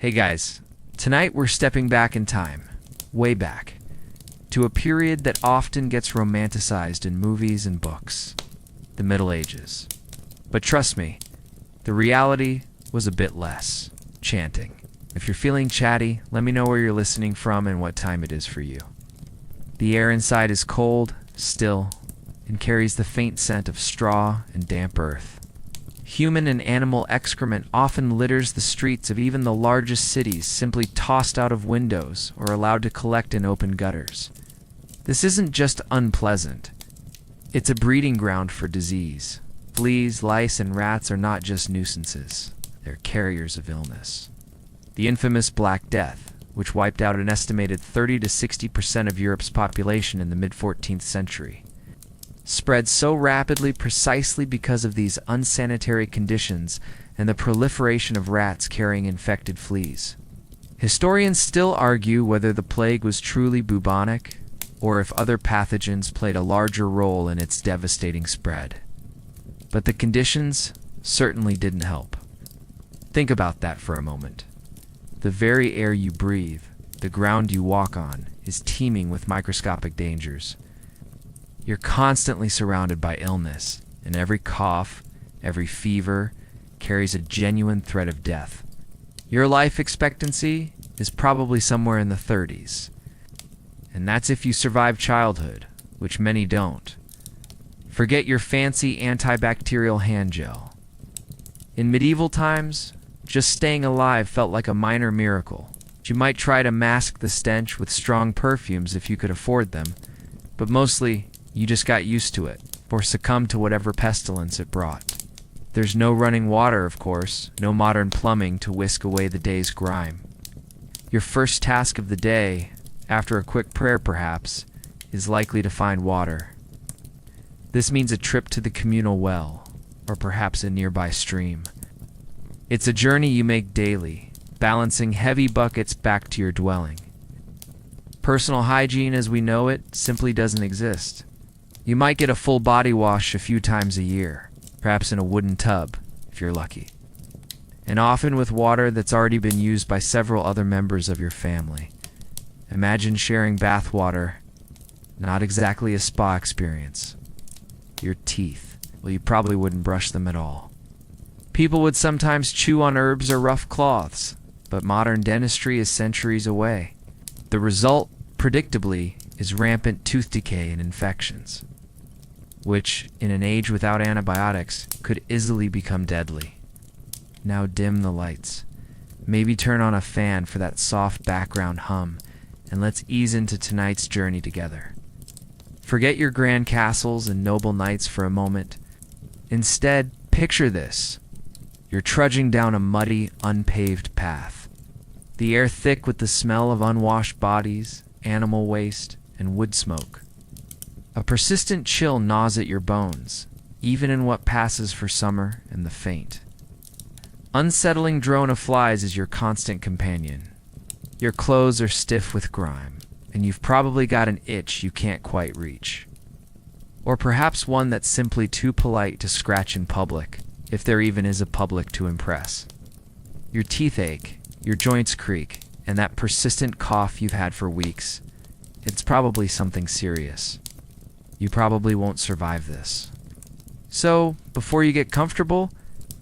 Hey guys, tonight we're stepping back in time, way back, to a period that often gets romanticized in movies and books, the Middle Ages. But trust me, the reality was a bit less chanting. If you're feeling chatty, let me know where you're listening from and what time it is for you. The air inside is cold, still, and carries the faint scent of straw and damp earth. Human and animal excrement often litters the streets of even the largest cities, simply tossed out of windows or allowed to collect in open gutters. This isn't just unpleasant. It's a breeding ground for disease. Fleas, lice, and rats are not just nuisances. They're carriers of illness. The infamous Black Death, which wiped out an estimated 30 to 60% of Europe's population in the mid-14th century, spread so rapidly precisely because of these unsanitary conditions and the proliferation of rats carrying infected fleas. Historians still argue whether the plague was truly bubonic or if other pathogens played a larger role in its devastating spread. But the conditions certainly didn't help. Think about that for a moment. The very air you breathe, the ground you walk on, is teeming with microscopic dangers. You're constantly surrounded by illness, and every cough, every fever, carries a genuine threat of death. Your life expectancy is probably somewhere in the 30s. And that's if you survive childhood, which many don't. Forget your fancy antibacterial hand gel. In medieval times, just staying alive felt like a minor miracle. You might try to mask the stench with strong perfumes if you could afford them, but mostly you just got used to it, or succumbed to whatever pestilence it brought. There's no running water, of course, no modern plumbing to whisk away the day's grime. Your first task of the day, after a quick prayer perhaps, is likely to find water. This means a trip to the communal well, or perhaps a nearby stream. It's a journey you make daily, balancing heavy buckets back to your dwelling. Personal hygiene as we know it simply doesn't exist. You might get a full body wash a few times a year, perhaps in a wooden tub, if you're lucky. And often with water that's already been used by several other members of your family. Imagine sharing bath water, not exactly a spa experience. Your teeth, well, you probably wouldn't brush them at all. People would sometimes chew on herbs or rough cloths, but modern dentistry is centuries away. The result, predictably, is rampant tooth decay and infections, which, in an age without antibiotics, could easily become deadly. Now dim the lights. Maybe turn on a fan for that soft background hum, and let's ease into tonight's journey together. Forget your grand castles and noble knights for a moment. Instead, picture this. You're trudging down a muddy, unpaved path. The air thick with the smell of unwashed bodies, animal waste, and wood smoke. A persistent chill gnaws at your bones, even in what passes for summer and the faint. Unsettling drone of flies is your constant companion. Your clothes are stiff with grime, and you've probably got an itch you can't quite reach. Or perhaps one that's simply too polite to scratch in public, if there even is a public to impress. Your teeth ache, your joints creak, and that persistent cough you've had for weeks. It's probably something serious. You probably won't survive this. So, before you get comfortable,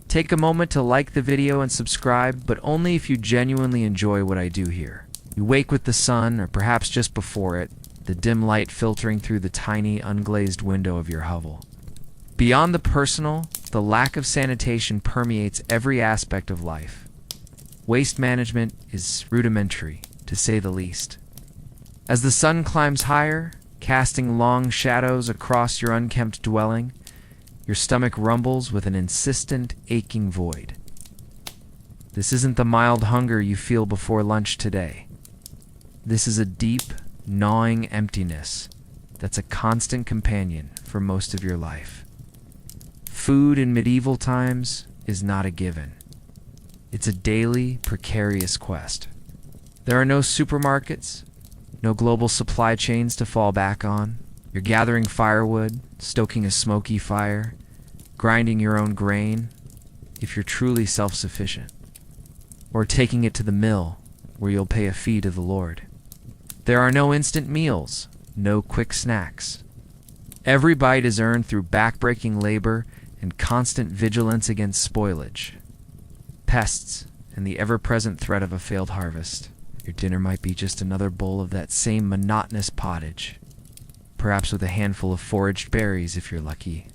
take a moment to like the video and subscribe, but only if you genuinely enjoy what I do here. You wake with the sun, or perhaps just before it, the dim light filtering through the tiny, unglazed window of your hovel. Beyond the personal, the lack of sanitation permeates every aspect of life. Waste management is rudimentary, to say the least. As the sun climbs higher, casting long shadows across your unkempt dwelling, your stomach rumbles with an insistent, aching void. This isn't the mild hunger you feel before lunch today. This is a deep, gnawing emptiness that's a constant companion for most of your life. Food in medieval times is not a given. It's a daily, precarious quest. There are no supermarkets, no global supply chains to fall back on. You're gathering firewood, stoking a smoky fire, grinding your own grain, if you're truly self-sufficient. or taking it to the mill, where you'll pay a fee to the Lord. There are no instant meals, no quick snacks. Every bite is earned through backbreaking labor and constant vigilance against spoilage, pests, and the ever-present threat of a failed harvest. Your dinner might be just another bowl of that same monotonous pottage, perhaps with a handful of foraged berries if you're lucky.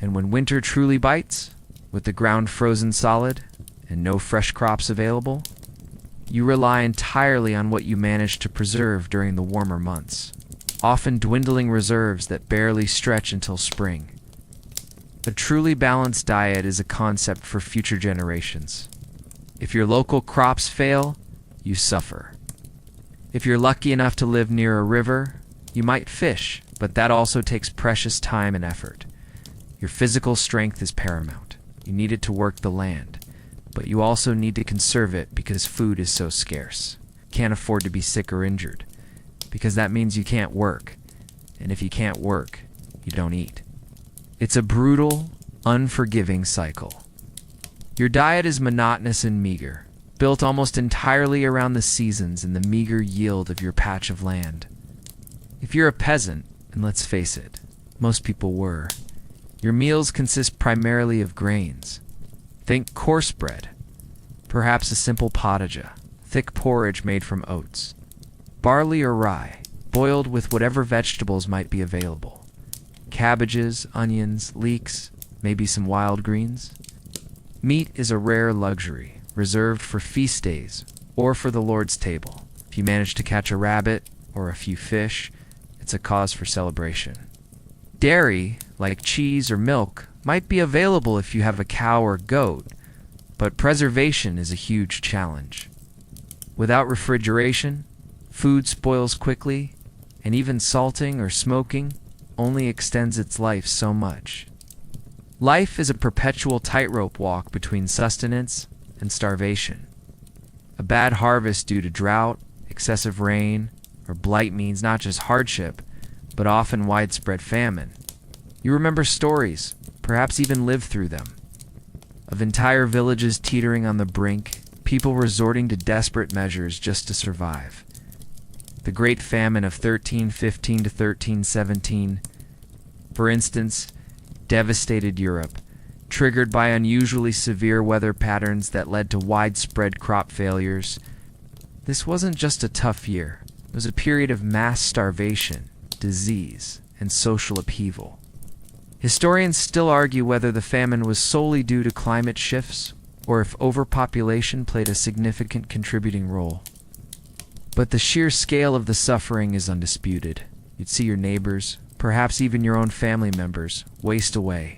And when winter truly bites, with the ground frozen solid and no fresh crops available, you rely entirely on what you managed to preserve during the warmer months, often dwindling reserves that barely stretch until spring. A truly balanced diet is a concept for future generations. If your local crops fail, you suffer. If you're lucky enough to live near a river, you might fish, but that also takes precious time and effort. Your physical strength is paramount. You need it to work the land, but you also need to conserve it because food is so scarce. Can't afford to be sick or injured, because that means you can't work, and if you can't work, you don't eat. It's a brutal, unforgiving cycle. Your diet is monotonous and meager, built almost entirely around the seasons and the meager yield of your patch of land. If you're a peasant, and let's face it, most people were, your meals consist primarily of grains. Think coarse bread, perhaps a simple pottage, thick porridge made from oats, barley or rye, boiled with whatever vegetables might be available. Cabbages, onions, leeks, maybe some wild greens. Meat is a rare luxury, reserved for feast days or for the Lord's table. If you manage to catch a rabbit or a few fish, it's a cause for celebration. Dairy, like cheese or milk, might be available if you have a cow or goat, but preservation is a huge challenge. Without refrigeration, food spoils quickly, and even salting or smoking only extends its life so much. Life is a perpetual tightrope walk between sustenance and starvation. A bad harvest due to drought, excessive rain, or blight means not just hardship, but often widespread famine. You remember stories, perhaps even lived through them, of entire villages teetering on the brink, people resorting to desperate measures just to survive. The Great Famine of 1315 to 1317, for instance, devastated Europe, triggered by unusually severe weather patterns that led to widespread crop failures. This wasn't just a tough year. It was a period of mass starvation, disease, and social upheaval. Historians still argue whether the famine was solely due to climate shifts or if overpopulation played a significant contributing role. But the sheer scale of the suffering is undisputed. You'd see your neighbors, perhaps even your own family members, waste away,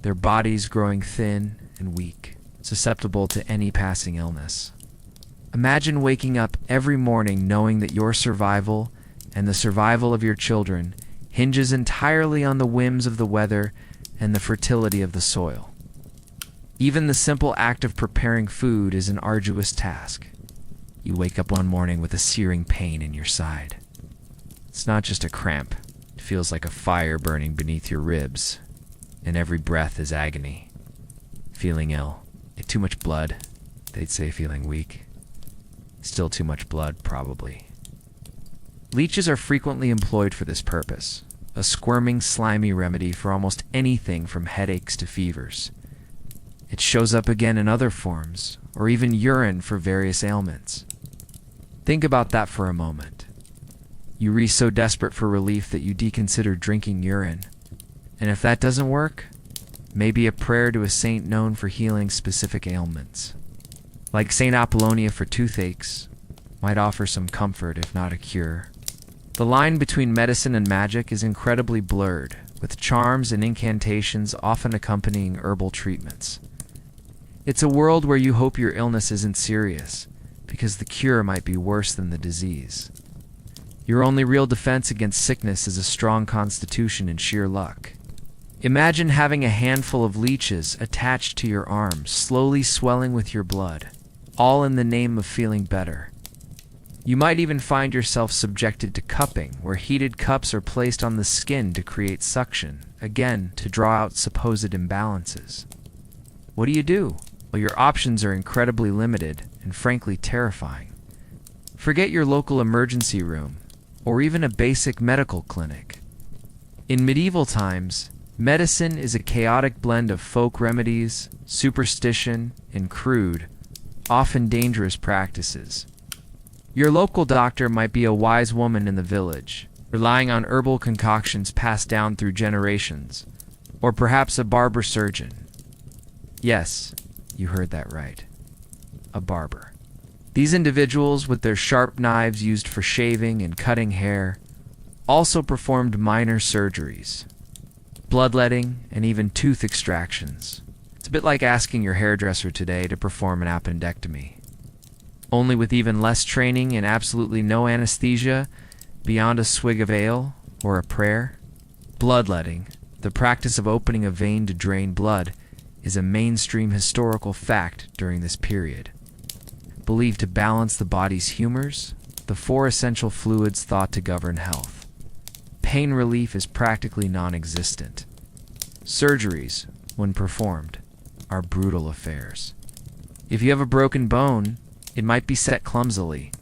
their bodies growing thin and weak, susceptible to any passing illness. Imagine waking up every morning knowing that your survival and the survival of your children hinges entirely on the whims of the weather and the fertility of the soil. Even the simple act of preparing food is an arduous task. You wake up one morning with a searing pain in your side. It's not just a cramp. It feels like a fire burning beneath your ribs, and every breath is agony. Feeling ill. Too much blood. They'd say feeling weak. Still too much blood, probably. Leeches are frequently employed for this purpose, a squirming, slimy remedy for almost anything from headaches to fevers. It shows up again in other forms, or even urine for various ailments. Think about that for a moment. You reach so desperate for relief that you deconsider drinking urine. And if that doesn't work, maybe a prayer to a saint known for healing specific ailments. Like Saint Apollonia for toothaches, might offer some comfort if not a cure. The line between medicine and magic is incredibly blurred, with charms and incantations often accompanying herbal treatments. It's a world where you hope your illness isn't serious, because the cure might be worse than the disease. Your only real defense against sickness is a strong constitution and sheer luck. Imagine having a handful of leeches attached to your arms, slowly swelling with your blood, all in the name of feeling better. You might even find yourself subjected to cupping, where heated cups are placed on the skin to create suction, again to draw out supposed imbalances. What do? Well, your options are incredibly limited, and frankly terrifying. Forget your local emergency room, or even a basic medical clinic. In medieval times, medicine is a chaotic blend of folk remedies, superstition, and crude, often dangerous practices. Your local doctor might be a wise woman in the village, relying on herbal concoctions passed down through generations, or perhaps a barber surgeon. Yes, you heard that right. A barber. These individuals, with their sharp knives used for shaving and cutting hair, also performed minor surgeries, bloodletting, and even tooth extractions. It's a bit like asking your hairdresser today to perform an appendectomy, only with even less training and absolutely no anesthesia beyond a swig of ale or a prayer. Bloodletting, the practice of opening a vein to drain blood, is a mainstream historical fact during this period. Believed to balance the body's humors, the four essential fluids thought to govern health. Pain relief is practically non-existent. Surgeries, when performed, are brutal affairs. If you have a broken bone, it might be set clumsily,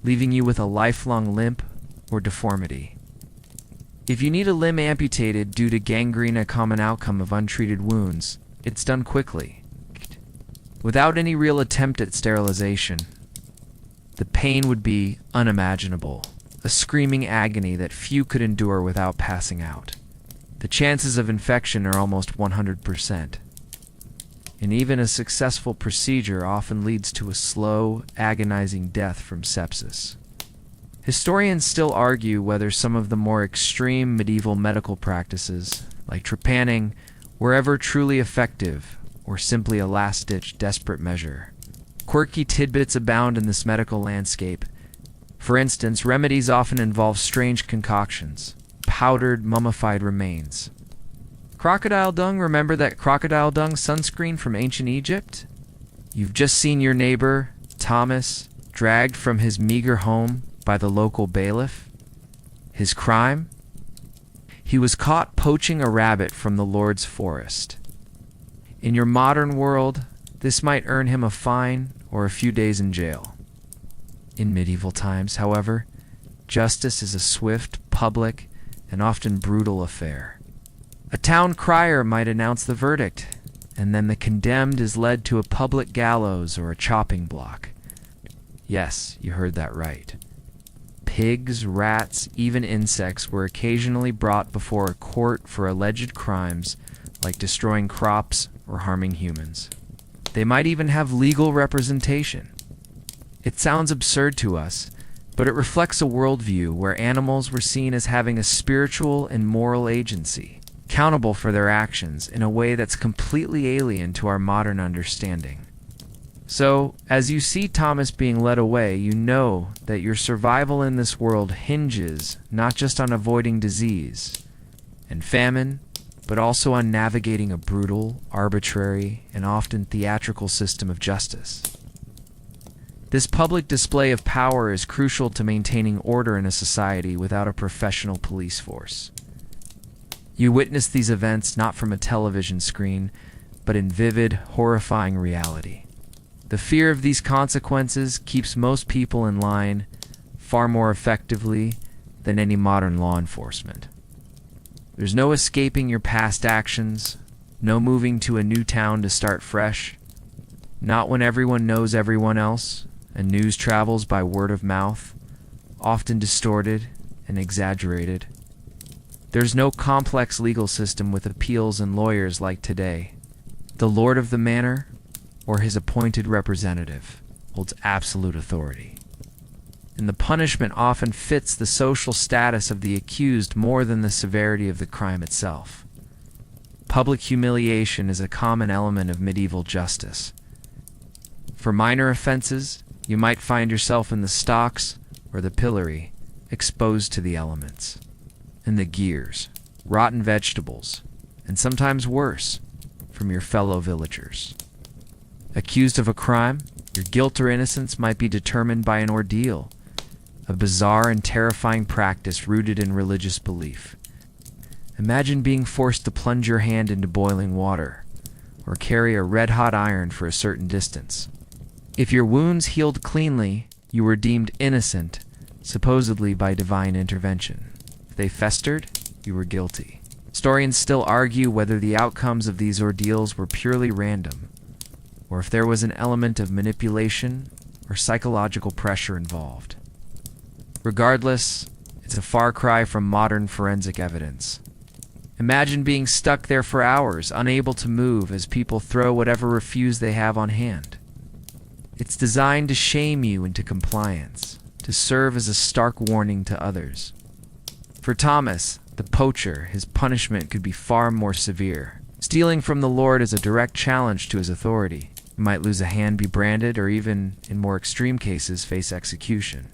leaving you with a lifelong limp or deformity. If you need a limb amputated due to gangrene, a common outcome of untreated wounds, it's done quickly, without any real attempt at sterilization. The pain would be unimaginable, a screaming agony that few could endure without passing out. The chances of infection are almost 100%. And even a successful procedure often leads to a slow, agonizing death from sepsis. Historians still argue whether some of the more extreme medieval medical practices, like trepanning, were ever truly effective, or simply a last-ditch desperate measure. Quirky tidbits abound in this medical landscape. For instance, remedies often involve strange concoctions, powdered, mummified remains. Crocodile dung, remember that crocodile dung sunscreen from ancient Egypt? You've just seen your neighbor, Thomas, dragged from his meager home by the local bailiff. His crime? He was caught poaching a rabbit from the Lord's forest. In your modern world, this might earn him a fine or a few days in jail. In medieval times, however, justice is a swift, public, and often brutal affair. A town crier might announce the verdict, and then the condemned is led to a public gallows or a chopping block. Yes, you heard that right. Pigs, rats, even insects were occasionally brought before a court for alleged crimes like destroying crops or harming humans. They might even have legal representation. It sounds absurd to us, but it reflects a worldview where animals were seen as having a spiritual and moral agency, accountable for their actions in a way that's completely alien to our modern understanding. So, as you see Thomas being led away, you know that your survival in this world hinges not just on avoiding disease and famine, but also on navigating a brutal, arbitrary, and often theatrical system of justice. This public display of power is crucial to maintaining order in a society without a professional police force. You witness these events not from a television screen, but in vivid, horrifying reality. The fear of these consequences keeps most people in line far more effectively than any modern law enforcement. There's no escaping your past actions, no moving to a new town to start fresh, not when everyone knows everyone else, and news travels by word of mouth, often distorted and exaggerated. There's no complex legal system with appeals and lawyers like today. The lord of the manor, or his appointed representative, holds absolute authority. And the punishment often fits the social status of the accused more than the severity of the crime itself. Public humiliation is a common element of medieval justice. For minor offenses, you might find yourself in the stocks or the pillory, exposed to the elements, and the gears, rotten vegetables, and sometimes worse, from your fellow villagers. Accused of a crime, your guilt or innocence might be determined by an ordeal, a bizarre and terrifying practice rooted in religious belief. Imagine being forced to plunge your hand into boiling water, or carry a red-hot iron for a certain distance. If your wounds healed cleanly, you were deemed innocent, supposedly by divine intervention. If they festered, you were guilty. Historians still argue whether the outcomes of these ordeals were purely random, or if there was an element of manipulation or psychological pressure involved. Regardless, it's a far cry from modern forensic evidence. Imagine being stuck there for hours, unable to move as people throw whatever refuse they have on hand. It's designed to shame you into compliance, to serve as a stark warning to others. For Thomas, the poacher, his punishment could be far more severe. Stealing from the Lord is a direct challenge to his authority. You might lose a hand, be branded, or even, in more extreme cases, face execution.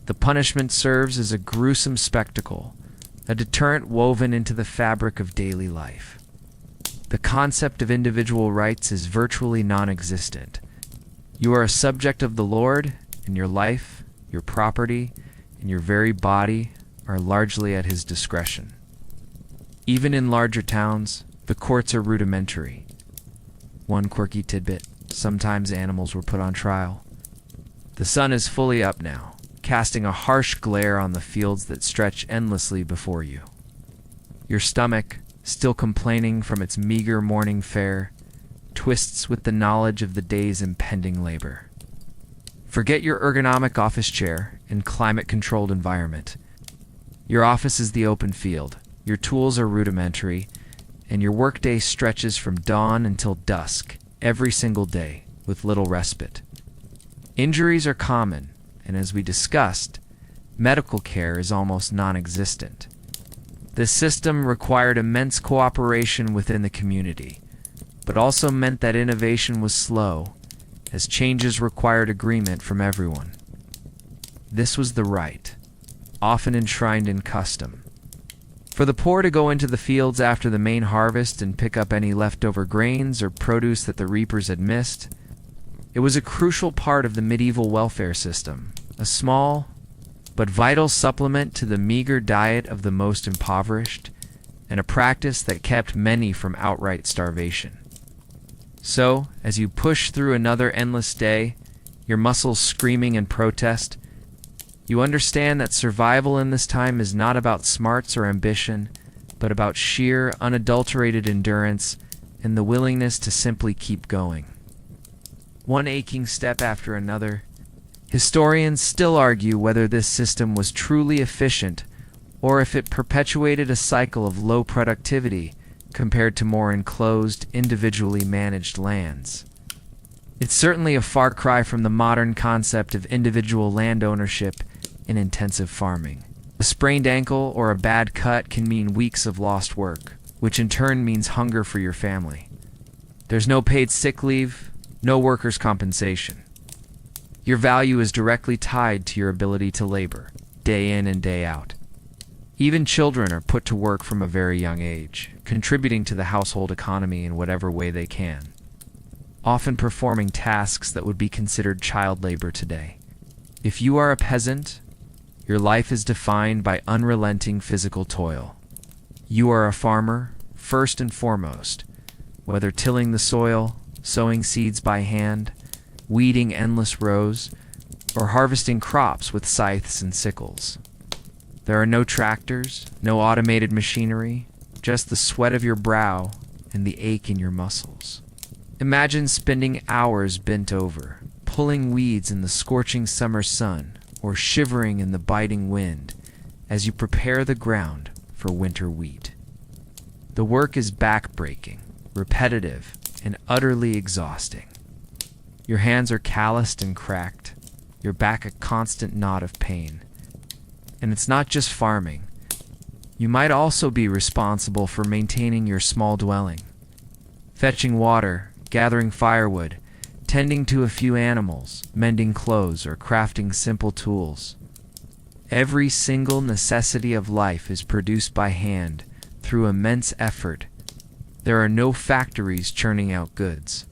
The punishment serves as a gruesome spectacle, a deterrent woven into the fabric of daily life. The concept of individual rights is virtually non-existent. You are a subject of the Lord, and your life, your property, and your very body are largely at his discretion. Even in larger towns, the courts are rudimentary. One quirky tidbit: sometimes animals were put on trial. The sun is fully up now, casting a harsh glare on the fields that stretch endlessly before you. Your stomach, still complaining from its meager morning fare, twists with the knowledge of the day's impending labor. Forget your ergonomic office chair and climate-controlled environment. Your office is the open field, your tools are rudimentary, and your workday stretches from dawn until dusk, every single day, with little respite. Injuries are common, and as we discussed, medical care is almost non-existent. This system required immense cooperation within the community, but also meant that innovation was slow, as changes required agreement from everyone. This was the right, often enshrined in custom. For the poor to go into the fields after the main harvest and pick up any leftover grains or produce that the reapers had missed, it was a crucial part of the medieval welfare system, a small but vital supplement to the meager diet of the most impoverished, and a practice that kept many from outright starvation. So, as you push through another endless day, your muscles screaming in protest, you understand that survival in this time is not about smarts or ambition, but about sheer, unadulterated endurance and the willingness to simply keep going. One aching step after another, historians still argue whether this system was truly efficient or if it perpetuated a cycle of low productivity compared to more enclosed, individually managed lands. It's certainly a far cry from the modern concept of individual land ownership in intensive farming. A sprained ankle or a bad cut can mean weeks of lost work, which in turn means hunger for your family. There's no paid sick leave, no workers' compensation. Your value is directly tied to your ability to labor, day in and day out. Even children are put to work from a very young age, contributing to the household economy in whatever way they can, often performing tasks that would be considered child labor today. If you are a peasant, your life is defined by unrelenting physical toil. You are a farmer, first and foremost, whether tilling the soil, sowing seeds by hand, weeding endless rows, or harvesting crops with scythes and sickles. There are no tractors, no automated machinery, just the sweat of your brow and the ache in your muscles. Imagine spending hours bent over, pulling weeds in the scorching summer sun, or shivering in the biting wind as you prepare the ground for winter wheat. The work is back-breaking, repetitive, and utterly exhausting. Your hands are calloused and cracked, your back a constant knot of pain. And it's not just farming. You might also be responsible for maintaining your small dwelling, fetching water, gathering firewood, tending to a few animals, mending clothes, or crafting simple tools. Every single necessity of life is produced by hand through immense effort. There are no factories churning out goods.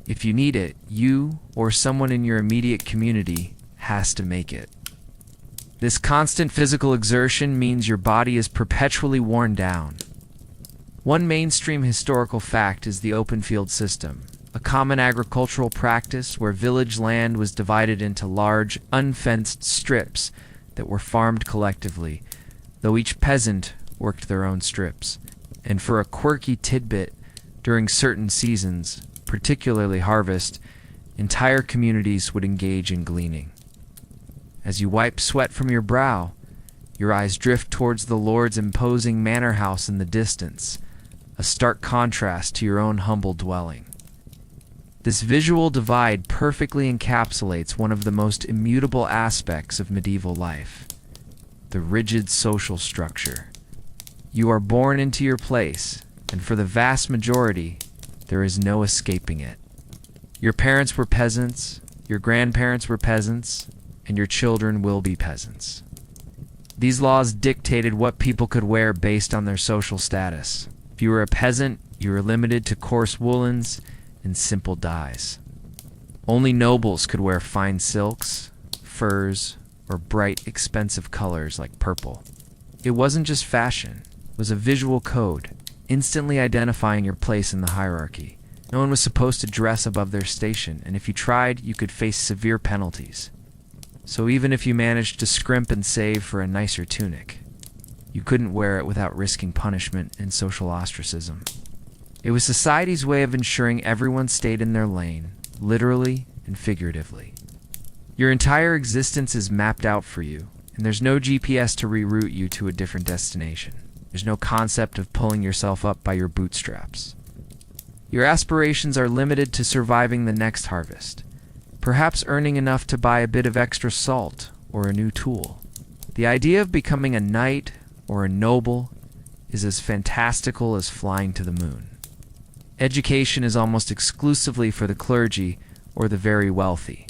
If you need it, you or someone in your immediate community has to make it. This constant physical exertion means your body is perpetually worn down. One mainstream historical fact is the open field system, a common agricultural practice where village land was divided into large, unfenced strips that were farmed collectively, though each peasant worked their own strips. And for a quirky tidbit, during certain seasons, particularly harvest, entire communities would engage in gleaning. As you wipe sweat from your brow, your eyes drift towards the Lord's imposing manor house in the distance, a stark contrast to your own humble dwelling. This visual divide perfectly encapsulates one of the most immutable aspects of medieval life: the rigid social structure. You are born into your place, and for the vast majority, there is no escaping it. Your parents were peasants, your grandparents were peasants, and your children will be peasants. These laws dictated what people could wear based on their social status. If you were a peasant, you were limited to coarse woolens and simple dyes. Only nobles could wear fine silks, furs, or bright, expensive colors like purple. It wasn't just fashion, it was a visual code, instantly identifying your place in the hierarchy. No one was supposed to dress above their station, and if you tried, you could face severe penalties. So even if you managed to scrimp and save for a nicer tunic, you couldn't wear it without risking punishment and social ostracism. It was society's way of ensuring everyone stayed in their lane, literally and figuratively. Your entire existence is mapped out for you, and there's no GPS to reroute you to a different destination. There's no concept of pulling yourself up by your bootstraps. Your aspirations are limited to surviving the next harvest, perhaps earning enough to buy a bit of extra salt or a new tool. The idea of becoming a knight or a noble is as fantastical as flying to the moon. Education is almost exclusively for the clergy or the very wealthy.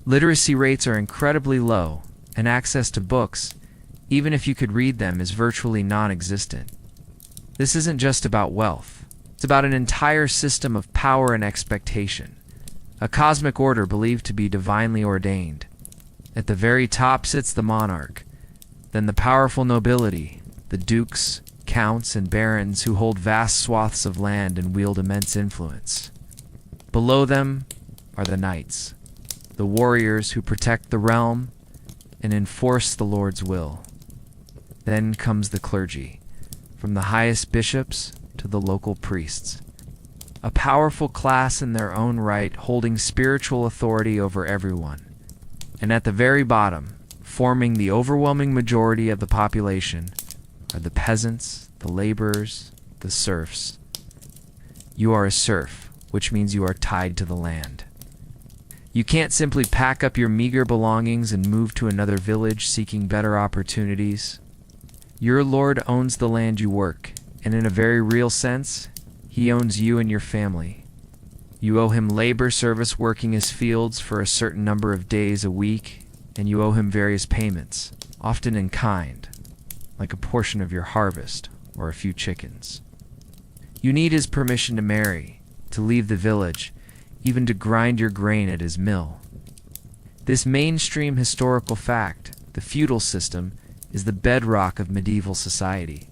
Literacy rates are incredibly low, and access to books, even if you could read them, is virtually non-existent. This isn't just about wealth. It's about an entire system of power and expectation, a cosmic order believed to be divinely ordained. At the very top sits the monarch, then the powerful nobility, the dukes, counts, and barons who hold vast swaths of land and wield immense influence. Below them are the knights, the warriors who protect the realm and enforce the Lord's will. Then comes the clergy, from the highest bishops to the local priests, a powerful class in their own right, holding spiritual authority over everyone. And at the very bottom, forming the overwhelming majority of the population, are the peasants, the laborers, the serfs. You are a serf, which means you are tied to the land. You can't simply pack up your meager belongings and move to another village seeking better opportunities. Your lord owns the land you work, and in a very real sense, he owns you and your family. You owe him labor service working his fields for a certain number of days a week, and you owe him various payments, often in kind, like a portion of your harvest or a few chickens. You need his permission to marry, to leave the village, even to grind your grain at his mill. This mainstream historical fact, the feudal system, is the bedrock of medieval society.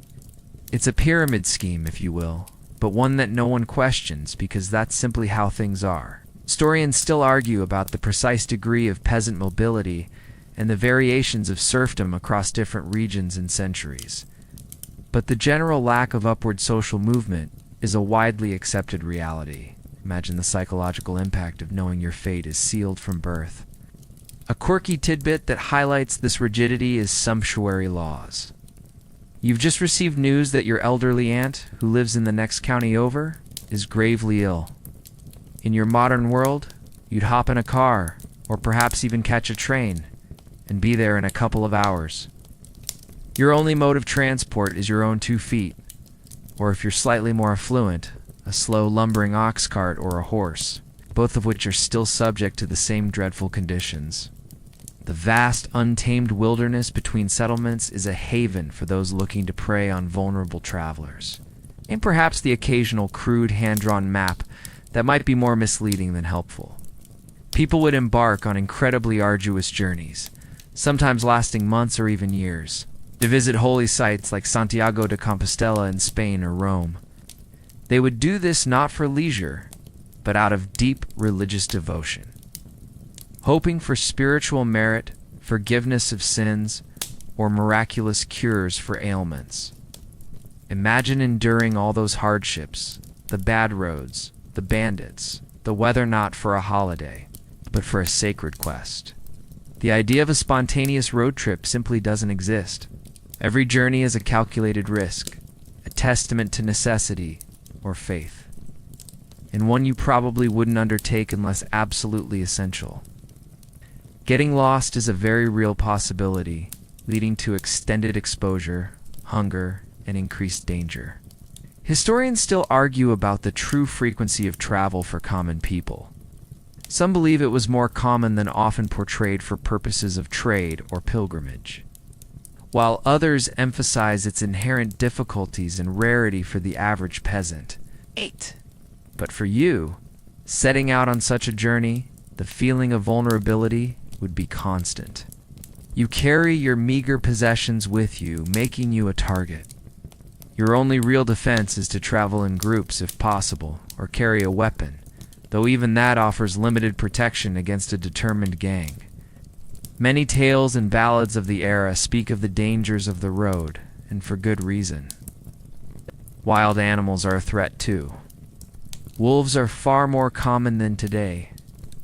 It's a pyramid scheme, if you will, but one that no one questions because that's simply how things are. Historians still argue about the precise degree of peasant mobility and the variations of serfdom across different regions and centuries. But the general lack of upward social movement is a widely accepted reality. Imagine the psychological impact of knowing your fate is sealed from birth. A quirky tidbit that highlights this rigidity is sumptuary laws. You've just received news that your elderly aunt, who lives in the next county over, is gravely ill. In your modern world, you'd hop in a car, or perhaps even catch a train, and be there in a couple of hours. Your only mode of transport is your own 2 feet, or if you're slightly more affluent, a slow lumbering ox cart or a horse, both of which are still subject to the same dreadful conditions. The vast, untamed wilderness between settlements is a haven for those looking to prey on vulnerable travelers, and perhaps the occasional crude hand-drawn map that might be more misleading than helpful. People would embark on incredibly arduous journeys, sometimes lasting months or even years, to visit holy sites like Santiago de Compostela in Spain or Rome. They would do this not for leisure, but but out of deep religious devotion. Hoping for spiritual merit, forgiveness of sins, or miraculous cures for ailments. Imagine enduring all those hardships, the bad roads, the bandits, the weather not for a holiday, but for a sacred quest. The idea of a spontaneous road trip simply doesn't exist. Every journey is a calculated risk, a testament to necessity or faith, and one you probably wouldn't undertake unless absolutely essential. Getting lost is a very real possibility, leading to extended exposure, hunger, and increased danger. Historians still argue about the true frequency of travel for common people. Some believe it was more common than often portrayed for purposes of trade or pilgrimage, while others emphasize its inherent difficulties and rarity for the average peasant. 8. But for you, setting out on such a journey, the feeling of vulnerability would be constant. You carry your meager possessions with you, making you a target. Your only real defense is to travel in groups if possible, or carry a weapon, though even that offers limited protection against a determined gang. Many tales and ballads of the era speak of the dangers of the road, and for good reason. Wild animals are a threat too. Wolves are far more common than today,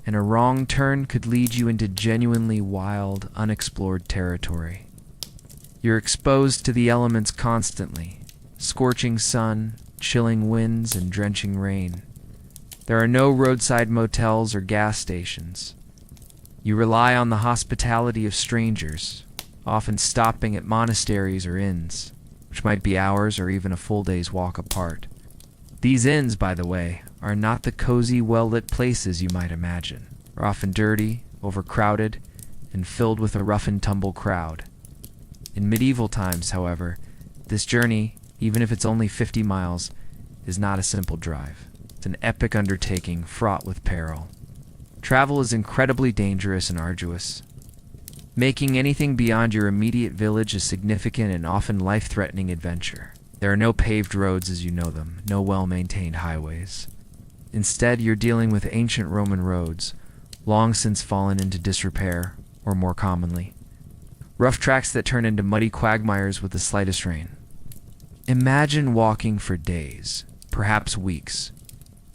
and a wrong turn could lead you into genuinely wild, unexplored territory. You're exposed to the elements constantly: scorching sun, chilling winds, and drenching rain. There are no roadside motels or gas stations. You rely on the hospitality of strangers, often stopping at monasteries or inns, which might be hours or even a full day's walk apart. These inns, by the way, are not the cozy, well-lit places you might imagine. They're often dirty, overcrowded, and filled with a rough-and-tumble crowd. In medieval times, however, this journey, even if it's only 50 miles, is not a simple drive. It's an epic undertaking fraught with peril. Travel is incredibly dangerous and arduous, making anything beyond your immediate village a significant and often life-threatening adventure. There are no paved roads as you know them, no well-maintained highways. Instead, you're dealing with ancient Roman roads, long since fallen into disrepair, or more commonly, rough tracks that turn into muddy quagmires with the slightest rain. Imagine walking for days, perhaps weeks,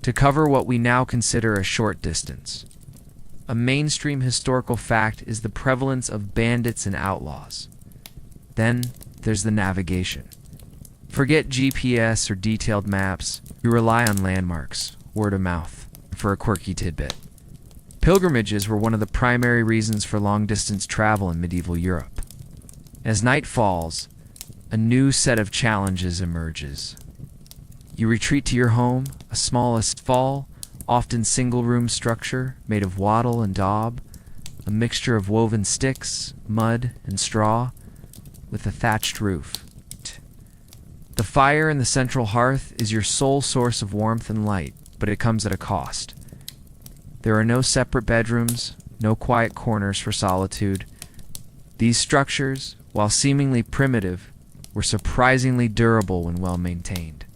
to cover what we now consider a short distance. A mainstream historical fact is the prevalence of bandits and outlaws. Then there's the navigation. Forget GPS or detailed maps. You rely on landmarks, word of mouth, for a quirky tidbit. Pilgrimages were one of the primary reasons for long-distance travel in medieval Europe. As night falls, a new set of challenges emerges. You retreat to your home, a smallest often single-room structure made of wattle and daub, a mixture of woven sticks, mud, and straw, with a thatched roof. The fire in the central hearth is your sole source of warmth and light, but it comes at a cost. There are no separate bedrooms, no quiet corners for solitude. These structures, while seemingly primitive, were surprisingly durable when well maintained.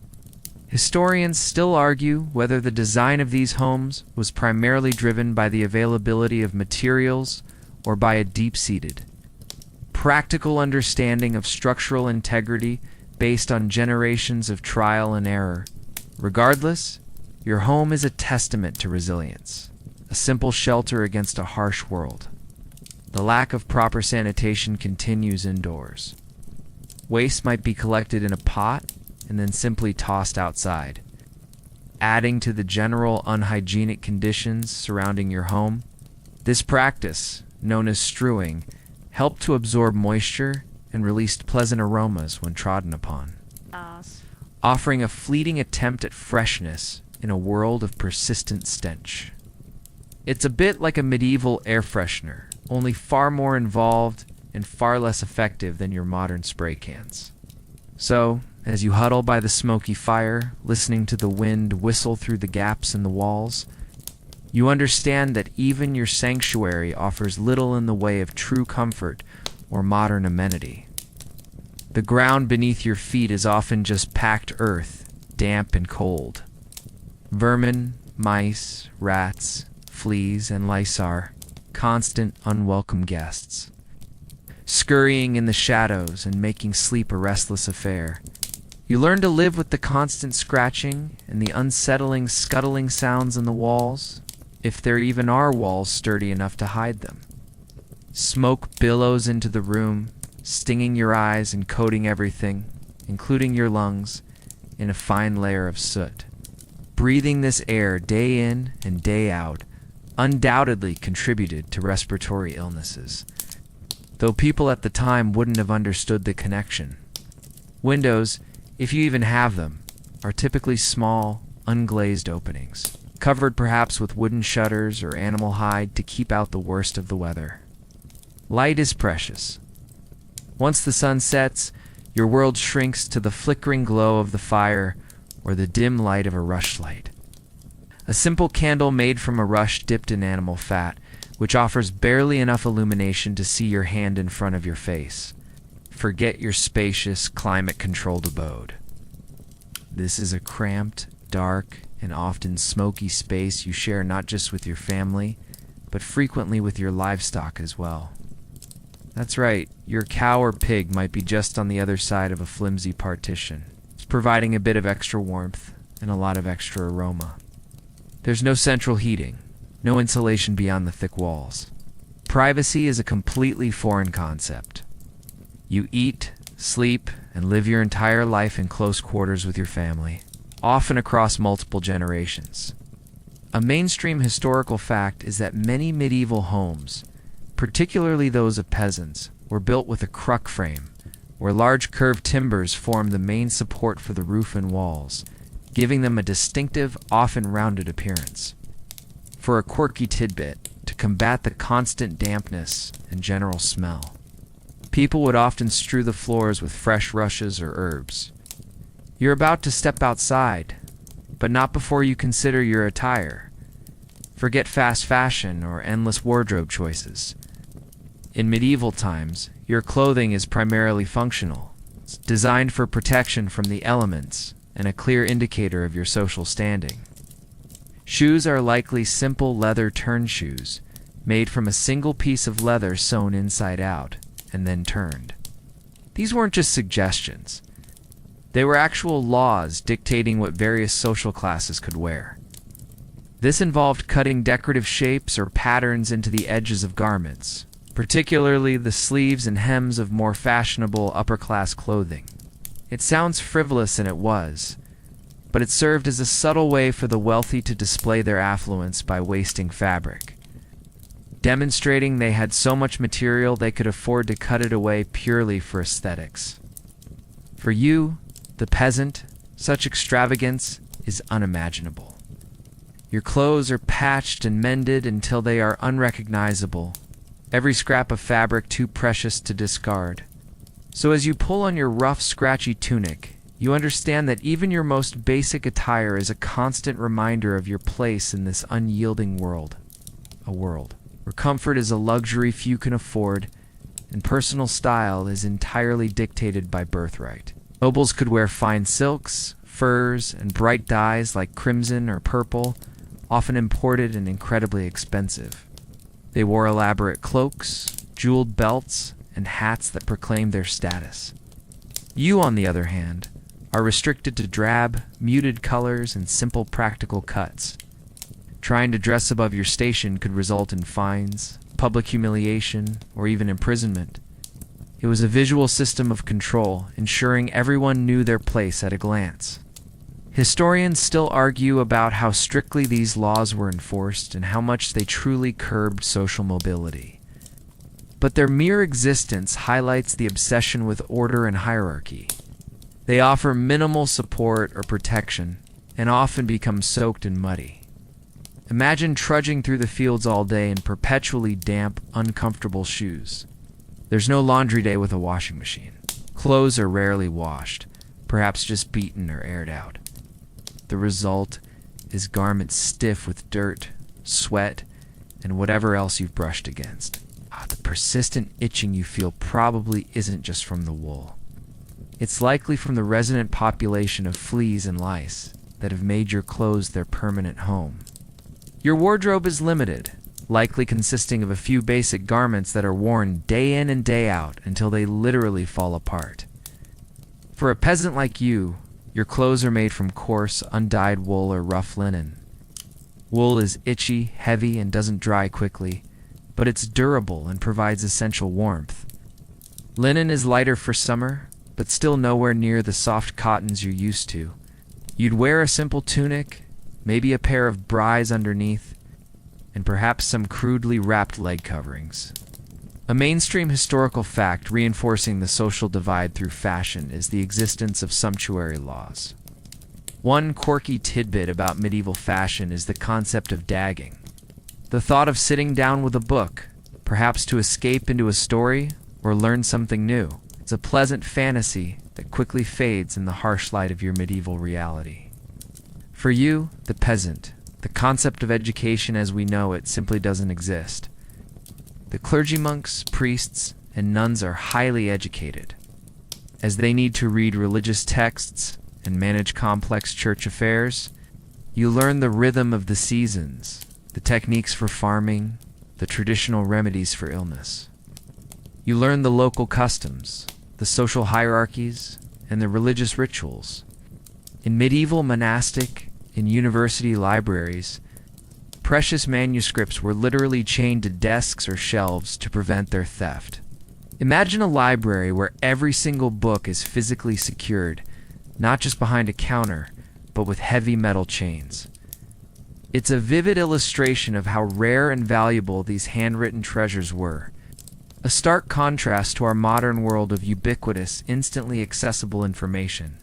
Historians still argue whether the design of these homes was primarily driven by the availability of materials or by a deep-seated, practical understanding of structural integrity based on generations of trial and error. Regardless, your home is a testament to resilience, a simple shelter against a harsh world. The lack of proper sanitation continues indoors. Waste might be collected in a pot and then simply tossed outside, adding to the general unhygienic conditions surrounding your home. This practice, known as strewing, helped to absorb moisture and released pleasant aromas when trodden upon, offering a fleeting attempt at freshness in a world of persistent stench. It's a bit like a medieval air freshener, only far more involved and far less effective than your modern spray cans. So, as you huddle by the smoky fire, listening to the wind whistle through the gaps in the walls, you understand that even your sanctuary offers little in the way of true comfort or modern amenity. The ground beneath your feet is often just packed earth, damp and cold. Vermin, Mice, rats, fleas, and lice are constant, unwelcome guests, scurrying in the shadows and making sleep a restless affair. You learn to live with the constant scratching and the unsettling, scuttling sounds in the walls, if there even are walls sturdy enough to hide them. Smoke billows into the room, stinging your eyes and coating everything, including your lungs, in a fine layer of soot. Breathing this air day in and day out undoubtedly contributed to respiratory illnesses, though people at the time wouldn't have understood the connection. Windows, if you even have them, are typically small, unglazed openings, covered perhaps with wooden shutters or animal hide to keep out the worst of the weather. Light is precious. Once the sun sets, your world shrinks to the flickering glow of the fire or the dim light of a rushlight. A simple candle made from a rush dipped in animal fat, which offers barely enough illumination to see your hand in front of your face. Forget your spacious, climate-controlled abode. This is a cramped, dark, and often smoky space you share not just with your family, but frequently with your livestock as well. That's right, your cow or pig might be just on the other side of a flimsy partition, providing a bit of extra warmth and a lot of extra aroma. There's no central heating, no insulation beyond the thick walls. Privacy is a completely foreign concept. You eat, sleep, and live your entire life in close quarters with your family, often across multiple generations. A mainstream historical fact is that many medieval homes, particularly those of peasants, were built with a cruck frame, where large curved timbers formed the main support for the roof and walls, giving them a distinctive, often rounded appearance. For a quirky tidbit, to combat the constant dampness and general smell, people would often strew the floors with fresh rushes or herbs. You're about to step outside, but not before you consider your attire. Forget fast fashion or endless wardrobe choices. In medieval times, your clothing is primarily functional. It's designed for protection from the elements and a clear indicator of your social standing. Shoes are likely simple leather turn shoes, made from a single piece of leather sewn inside out and then turned. These weren't just suggestions. They were actual laws dictating what various social classes could wear. This involved cutting decorative shapes or patterns into the edges of garments, particularly the sleeves and hems of more fashionable upper-class clothing. It sounds frivolous, and it was, but it served as a subtle way for the wealthy to display their affluence by wasting fabric, demonstrating they had so much material they could afford to cut it away purely for aesthetics. For you, the peasant, such extravagance is unimaginable. Your clothes are patched and mended until they are unrecognizable, every scrap of fabric too precious to discard. So as you pull on your rough, scratchy tunic, you understand that even your most basic attire is a constant reminder of your place in this unyielding world. A world where comfort is a luxury few can afford, and personal style is entirely dictated by birthright. Nobles could wear fine silks, furs, and bright dyes like crimson or purple, often imported and incredibly expensive. They wore elaborate cloaks, jeweled belts, and hats that proclaimed their status. You, on the other hand, are restricted to drab, muted colors and simple practical cuts. Trying to dress above your station could result in fines, public humiliation, or even imprisonment. It was a visual system of control, ensuring everyone knew their place at a glance. Historians still argue about how strictly these laws were enforced and how much they truly curbed social mobility. But their mere existence highlights the obsession with order and hierarchy. They offer minimal support or protection, and often become soaked and muddy. Imagine trudging through the fields all day in perpetually damp, uncomfortable shoes. There's no laundry day with a washing machine. Clothes are rarely washed, perhaps just beaten or aired out. The result is garments stiff with dirt, sweat, and whatever else you've brushed against. The persistent itching you feel probably isn't just from the wool. It's likely from the resident population of fleas and lice that have made your clothes their permanent home. Your wardrobe is limited, likely consisting of a few basic garments that are worn day in and day out until they literally fall apart. For a peasant like you, your clothes are made from coarse, undyed wool or rough linen. Wool is itchy, heavy, and doesn't dry quickly, but it's durable and provides essential warmth. Linen is lighter for summer, but still nowhere near the soft cottons you're used to. You'd wear a simple tunic, maybe a pair of bras underneath, and perhaps some crudely wrapped leg coverings. A mainstream historical fact reinforcing the social divide through fashion is the existence of sumptuary laws. One quirky tidbit about medieval fashion is the concept of dagging. The thought of sitting down with a book, perhaps to escape into a story or learn something new. It's a pleasant fantasy that quickly fades in the harsh light of your medieval reality. For you, the peasant, the concept of education as we know it simply doesn't exist. The clergy monks, priests, and nuns are highly educated, as they need to read religious texts and manage complex church affairs. You learn the rhythm of the seasons, the techniques for farming, the traditional remedies for illness. You learn the local customs, the social hierarchies, and the religious rituals. In medieval monastic and university libraries, precious manuscripts were literally chained to desks or shelves to prevent their theft. Imagine a library where every single book is physically secured, not just behind a counter, but with heavy metal chains. It's a vivid illustration of how rare and valuable these handwritten treasures were. A stark contrast to our modern world of ubiquitous, instantly accessible information.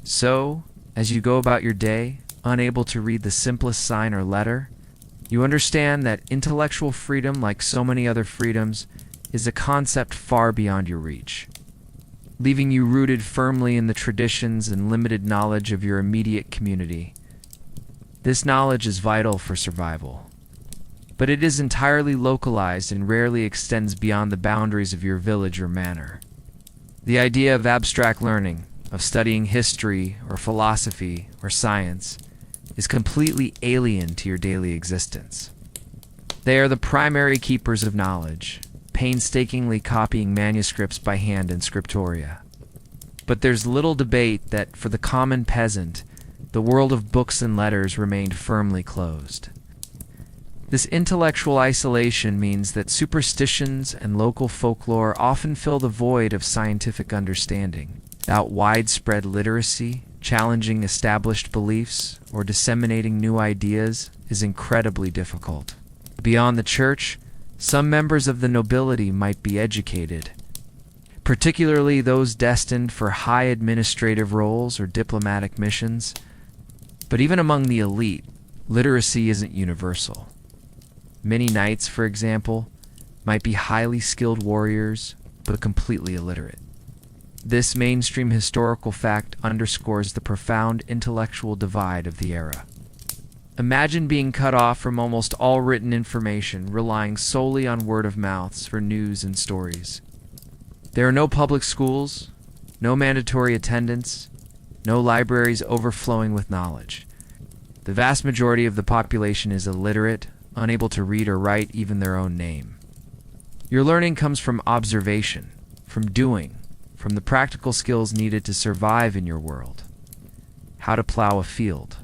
So, as you go about your day, unable to read the simplest sign or letter, you understand that intellectual freedom, like so many other freedoms, is a concept far beyond your reach, leaving you rooted firmly in the traditions and limited knowledge of your immediate community. This knowledge is vital for survival, but it is entirely localized and rarely extends beyond the boundaries of your village or manor. The idea of abstract learning, of studying history or philosophy or science, is completely alien to your daily existence. They are the primary keepers of knowledge, painstakingly copying manuscripts by hand in scriptoria. But there's little debate that, for the common peasant, the world of books and letters remained firmly closed. This intellectual isolation means that superstitions and local folklore often fill the void of scientific understanding. Without widespread literacy, challenging established beliefs or disseminating new ideas is incredibly difficult. Beyond the church, some members of the nobility might be educated, particularly those destined for high administrative roles or diplomatic missions. But even among the elite, literacy isn't universal. Many knights, for example, might be highly skilled warriors, but completely illiterate. This mainstream historical fact underscores the profound intellectual divide of the era. Imagine being cut off from almost all written information, relying solely on word of mouths for news and stories. There are no public schools, no mandatory attendance, no libraries overflowing with knowledge. The vast majority of the population is illiterate, unable to read or write even their own name. Your learning comes from observation, from doing, from the practical skills needed to survive in your world. How to plow a field,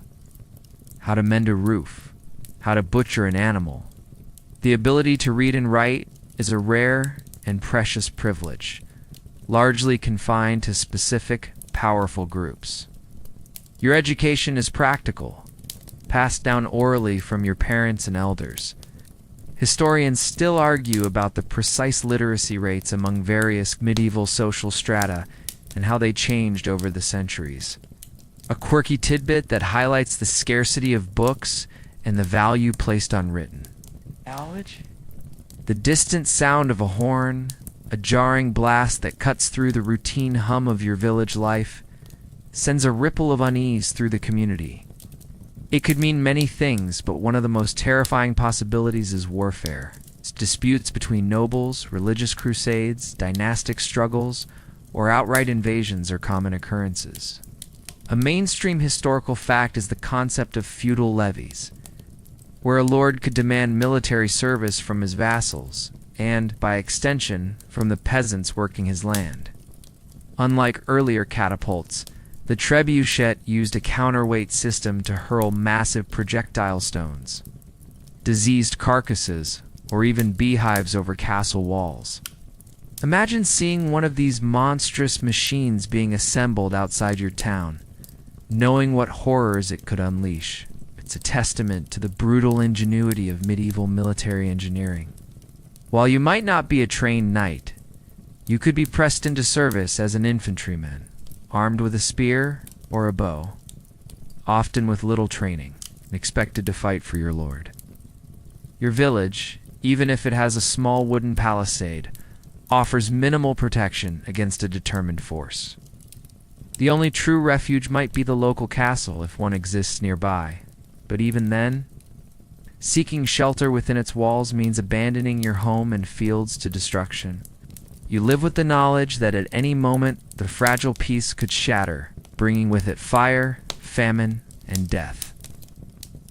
how to mend a roof, how to butcher an animal. The ability to read and write is a rare and precious privilege, largely confined to specific, powerful groups. Your education is practical, passed down orally from your parents and elders. Historians still argue about the precise literacy rates among various medieval social strata and how they changed over the centuries. A quirky tidbit that highlights the scarcity of books and the value placed on written knowledge. The distant sound of a horn, a jarring blast that cuts through the routine hum of your village life, sends a ripple of unease through the community. It could mean many things, but one of the most terrifying possibilities is warfare. It's disputes between nobles, religious crusades, dynastic struggles, or outright invasions are common occurrences. A mainstream historical fact is the concept of feudal levies. where a lord could demand military service from his vassals, and, by extension, from the peasants working his land. Unlike earlier catapults, the trebuchet used a counterweight system to hurl massive projectile stones, diseased carcasses, or even beehives over castle walls. Imagine seeing one of these monstrous machines being assembled outside your town, knowing what horrors it could unleash. It's a testament to the brutal ingenuity of medieval military engineering. While you might not be a trained knight, you could be pressed into service as an infantryman, armed with a spear or a bow, often with little training, and expected to fight for your lord. Your village, even if it has a small wooden palisade, offers minimal protection against a determined force. The only true refuge might be the local castle if one exists nearby, but even then, seeking shelter within its walls means abandoning your home and fields to destruction. You live with the knowledge that at any moment the fragile peace could shatter, bringing with it fire, famine, and death.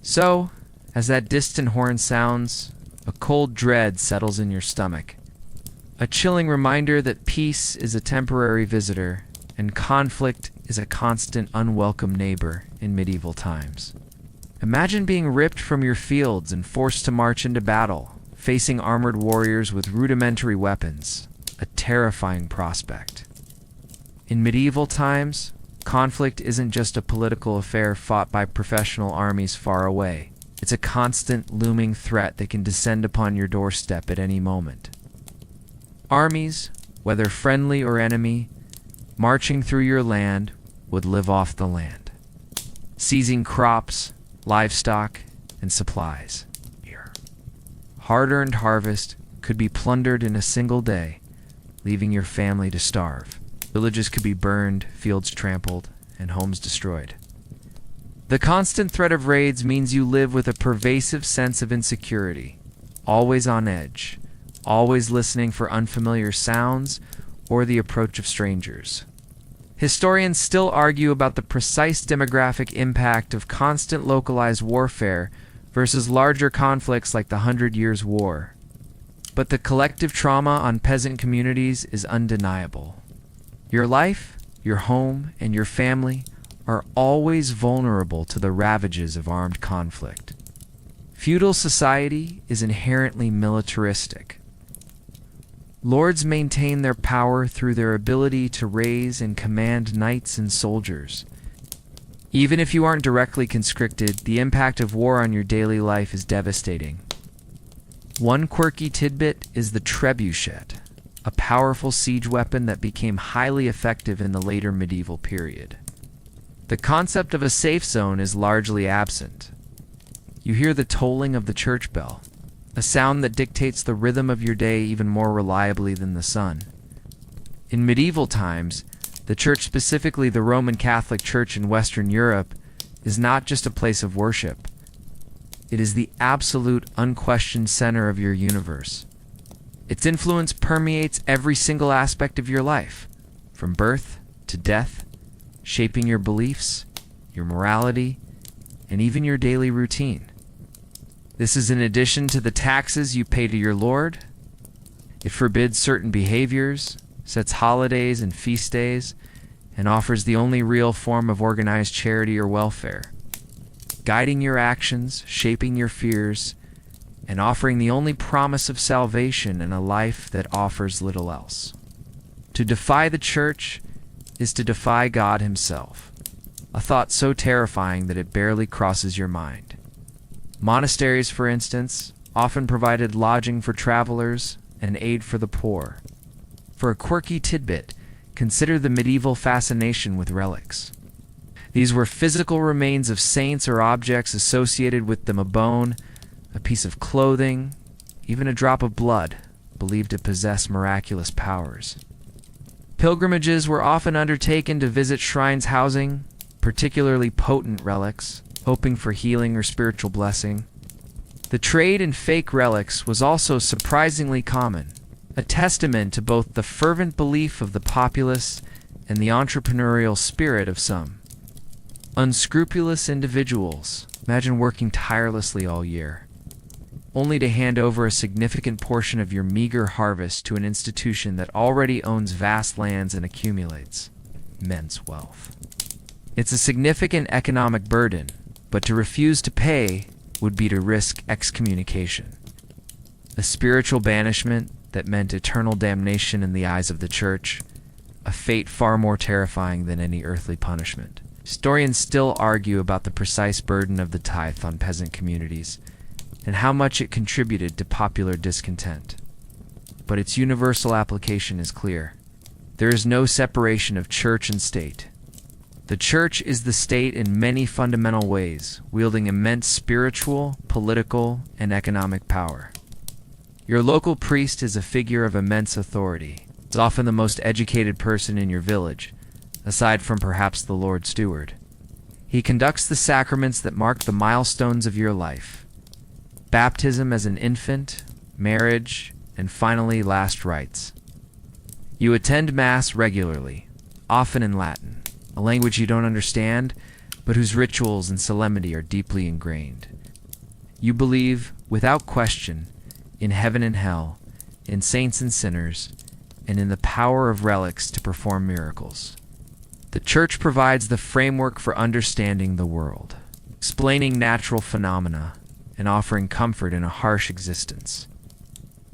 So, as that distant horn sounds, a cold dread settles in your stomach. A chilling reminder that peace is a temporary visitor and conflict is a constant unwelcome neighbor in medieval times. Imagine being ripped from your fields and forced to march into battle, facing armored warriors with rudimentary weapons, a terrifying prospect. In medieval times, conflict isn't just a political affair fought by professional armies far away. It's a constant, looming threat that can descend upon your doorstep at any moment. Armies, whether friendly or enemy, marching through your land would live off the land, seizing crops, livestock, and supplies. Hard-earned harvest could be plundered in a single day, leaving your family to starve. Villages could be burned, fields trampled, and homes destroyed. The constant threat of raids means you live with a pervasive sense of insecurity, always on edge, always listening for unfamiliar sounds or the approach of strangers. Historians still argue about the precise demographic impact of constant localized warfare versus larger conflicts like the 100 Years' War. But the collective trauma on peasant communities is undeniable. Your life, your home, and your family are always vulnerable to the ravages of armed conflict. Feudal society is inherently militaristic. Lords maintain their power through their ability to raise and command knights and soldiers. Even if you aren't directly conscripted, the impact of war on your daily life is devastating. One quirky tidbit is the trebuchet, a powerful siege weapon that became highly effective in the later medieval period. The concept of a safe zone is largely absent. You hear the tolling of the church bell, a sound that dictates the rhythm of your day even more reliably than the sun. In medieval times, the church, specifically the Roman Catholic Church in Western Europe, is not just a place of worship. It is the absolute, unquestioned center of your universe. Its influence permeates every single aspect of your life, from birth to death, shaping your beliefs, your morality, and even your daily routine. This is in addition to the taxes you pay to your lord. It forbids certain behaviors, sets holidays and feast days, and offers the only real form of organized charity or welfare, guiding your actions, shaping your fears, and offering the only promise of salvation in a life that offers little else. To defy the church is to defy God himself, a thought so terrifying that it barely crosses your mind. Monasteries, for instance, often provided lodging for travelers and aid for the poor. For a quirky tidbit, consider the medieval fascination with relics. These were physical remains of saints or objects associated with them: a bone, a piece of clothing, even a drop of blood, believed to possess miraculous powers. Pilgrimages were often undertaken to visit shrines housing particularly potent relics, hoping for healing or spiritual blessing. The trade in fake relics was also surprisingly common, a testament to both the fervent belief of the populace and the entrepreneurial spirit of some. Unscrupulous individuals, imagine working tirelessly all year, only to hand over a significant portion of your meager harvest to an institution that already owns vast lands and accumulates immense wealth. It's a significant economic burden, but to refuse to pay would be to risk excommunication, a spiritual banishment that meant eternal damnation in the eyes of the church, a fate far more terrifying than any earthly punishment. Historians still argue about the precise burden of the tithe on peasant communities and how much it contributed to popular discontent. But its universal application is clear. There is no separation of church and state. The church is the state in many fundamental ways, wielding immense spiritual, political, and economic power. Your local priest is a figure of immense authority. He's often the most educated person in your village, aside from perhaps the Lord Steward. He conducts the sacraments that mark the milestones of your life: baptism as an infant, marriage, and finally last rites. You attend Mass regularly, often in Latin, a language you don't understand, but whose rituals and solemnity are deeply ingrained. You believe, without question, in heaven and hell, in saints and sinners, and in the power of relics to perform miracles. The Church provides the framework for understanding the world, explaining natural phenomena, and offering comfort in a harsh existence.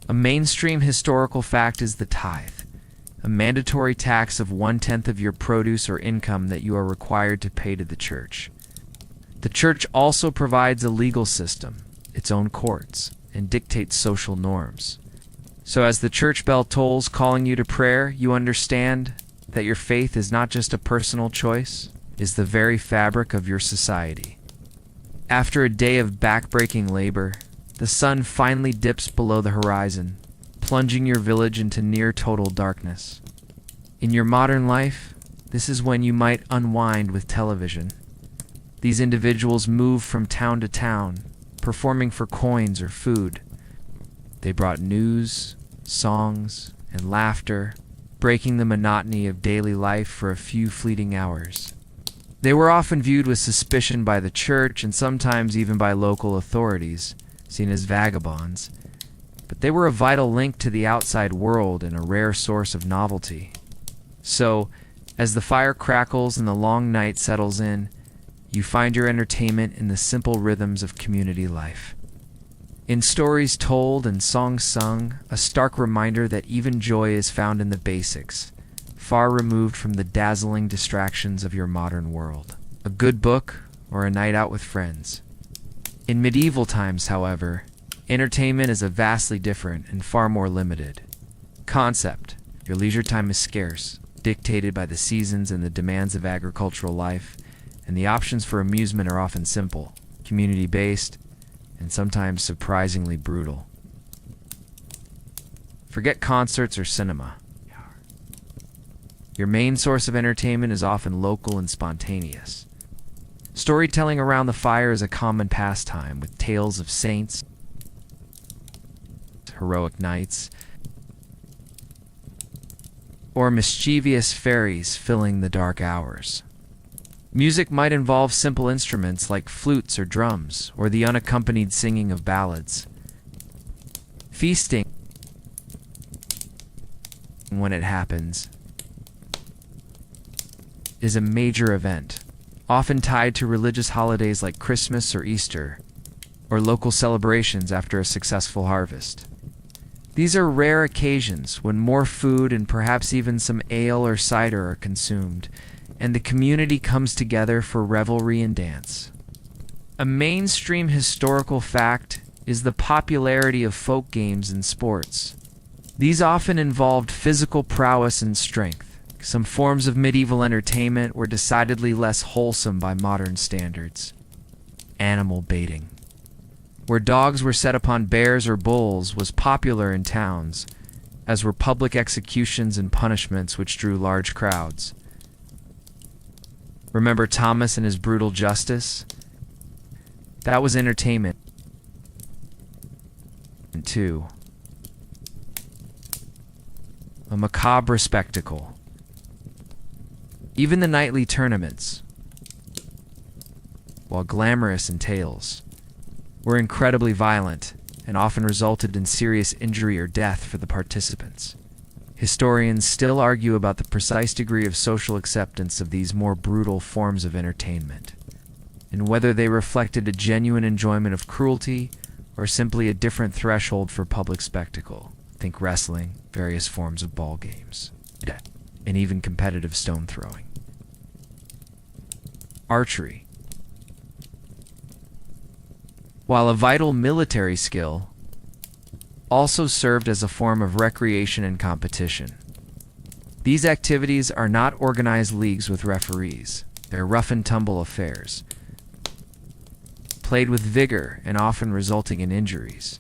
A mainstream historical fact is the tithe, a mandatory tax of 1/10 of your produce or income that you are required to pay to the Church. The Church also provides a legal system, its own courts, and dictates social norms. So as the church bell tolls calling you to prayer, you understand that your faith is not just a personal choice, it is the very fabric of your society. After a day of back-breaking labor, the sun finally dips below the horizon, plunging your village into near total darkness. In your modern life, this is when you might unwind with television. These individuals move from town to town, performing for coins or food. They brought news, songs, and laughter, breaking the monotony of daily life for a few fleeting hours. They were often viewed with suspicion by the church and sometimes even by local authorities, seen as vagabonds, but they were a vital link to the outside world and a rare source of novelty. So, as the fire crackles and the long night settles in, you find your entertainment in the simple rhythms of community life. In stories told and songs sung, a stark reminder that even joy is found in the basics, far removed from the dazzling distractions of your modern world. A good book or a night out with friends. In medieval times, however, entertainment is a vastly different and far more limited concept. Your leisure time is scarce, dictated by the seasons and the demands of agricultural life, and the options for amusement are often simple, community-based, and sometimes surprisingly brutal. Forget concerts or cinema. Your main source of entertainment is often local and spontaneous. Storytelling around the fire is a common pastime, with tales of saints, heroic knights, or mischievous fairies filling the dark hours. Music might involve simple instruments like flutes or drums, or the unaccompanied singing of ballads. Feasting, when it happens, is a major event, often tied to religious holidays like Christmas or Easter, or local celebrations after a successful harvest. These are rare occasions when more food and perhaps even some ale or cider are consumed, and the community comes together for revelry and dance. A mainstream historical fact is the popularity of folk games and sports. These often involved physical prowess and strength. Some forms of medieval entertainment were decidedly less wholesome by modern standards. Animal baiting, where dogs were set upon bears or bulls, was popular in towns, as were public executions and punishments which drew large crowds. Remember Thomas and his brutal justice? That was entertainment. And two, a macabre spectacle. Even the nightly tournaments, while glamorous in tales, were incredibly violent and often resulted in serious injury or death for the participants. Historians still argue about the precise degree of social acceptance of these more brutal forms of entertainment, and whether they reflected a genuine enjoyment of cruelty or simply a different threshold for public spectacle. Think wrestling, various forms of ball games, and even competitive stone throwing. Archery. While a vital military skill, also served as a form of recreation and competition. These activities are not organized leagues with referees. They're rough-and-tumble affairs, played with vigor and often resulting in injuries.